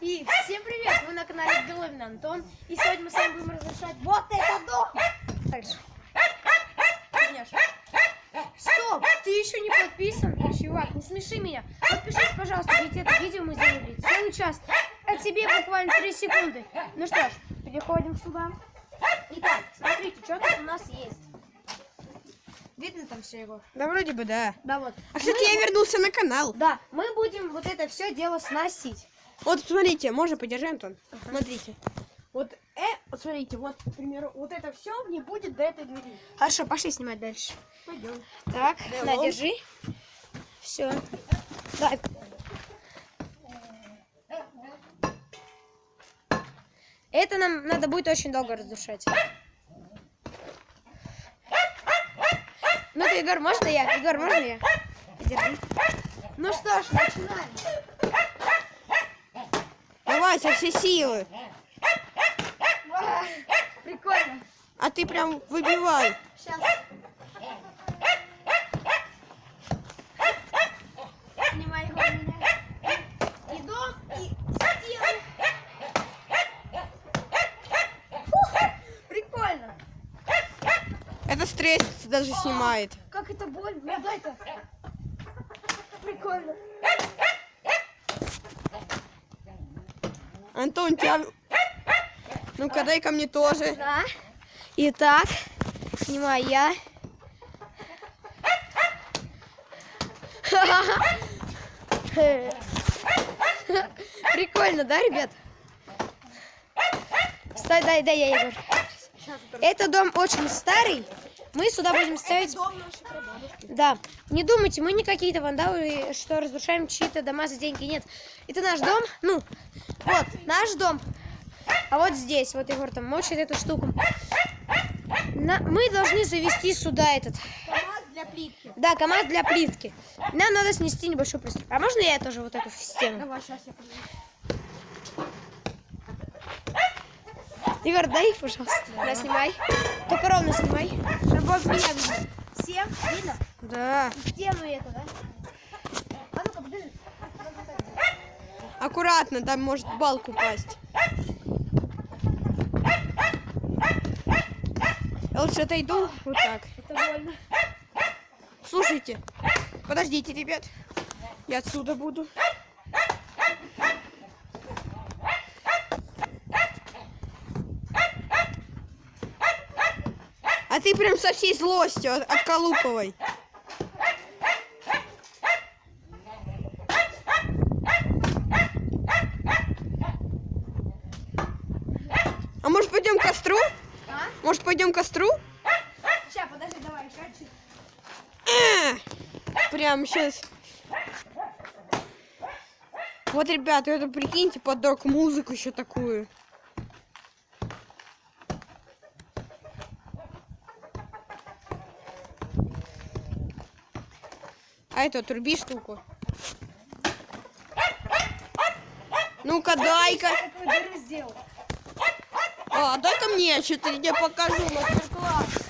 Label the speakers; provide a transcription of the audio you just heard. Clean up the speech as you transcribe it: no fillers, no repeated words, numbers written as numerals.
Speaker 1: И всем привет! Вы на канале Головин Антон. И сегодня мы с вами будем разрешать вот этот дом. Дальше. Конечно. Стоп! Ты еще не подписан? Чувак, не смеши меня. Подпишись, пожалуйста, ведь это видео мы сделали целый час. А тебе буквально 3 секунды. Ну что ж, переходим сюда. Итак, смотрите, что тут у нас есть. Видно там все его?
Speaker 2: Да вроде бы да.
Speaker 1: Да, вот.
Speaker 2: А кстати, я вернулся на канал.
Speaker 1: Да, мы будем вот это все дело сносить.
Speaker 2: Вот смотрите, можно подержи, Антон. Смотрите. Вот смотрите, вот, к примеру, вот это все не будет до этой двери.
Speaker 1: Хорошо, пошли снимать дальше.
Speaker 2: Пойдем.
Speaker 1: Так,
Speaker 2: Давай.
Speaker 1: держи. Все. Дай. Это нам надо будет очень долго разрушать. Ну-ка, Егор, можно я? Егор, можно я? Держи. Ну что ж, начинаем.
Speaker 2: Давай, со всей силы.
Speaker 1: Прикольно.
Speaker 2: А ты прям выбивай.
Speaker 1: Сейчас. Снимай его у меня. И дом, и стену. Прикольно.
Speaker 2: Это стресс даже снимает.
Speaker 1: Как это больно. Ну дай-ка. Прикольно.
Speaker 2: Антон, тебя... Ну-ка, дай ко мне тоже.
Speaker 1: Да. Итак, снимаю я. Прикольно, да, ребят? Стой, дай я, Егор. Этот дом очень старый. Мы сюда будем ставить... Да. Не думайте, мы не какие-то вандалы, что разрушаем чьи-то дома за деньги. Нет. Это наш дом. Ну, вот, наш дом. А вот здесь, вот Егор там мочит эту штуку. Мы должны завести сюда этот...
Speaker 2: КамАЗ для плитки.
Speaker 1: Да, КамАЗ для плитки. Нам надо снести небольшой приступ. А можно я тоже вот эту стену?
Speaker 2: Давай, сейчас я подниму.
Speaker 1: Егор, дай, пожалуйста. Да, снимай. Только ровно снимай. Чтобы меня видно. Всем видно?
Speaker 2: Да.
Speaker 1: Стену эту, да? А ну-ка, подожди.
Speaker 2: Аккуратно, там может балка упасть. Я лучше отойду вот так.
Speaker 1: Это больно.
Speaker 2: Слушайте, подождите, ребят. Я отсюда буду. А ты прям со всей злостью отколупывай. А может пойдем к костру?
Speaker 1: А?
Speaker 2: Может пойдем к костру?
Speaker 1: Сейчас, подожди, давай, еще чуть.
Speaker 2: Прям сейчас. Вот, ребята, это прикиньте, подрок музыку еще такую. А это отруби штуку. Ну-ка, дай-ка.
Speaker 1: Как вы дыру сделал?
Speaker 2: А, дай-ка мне, что-то я тебе покажу мастер-класс.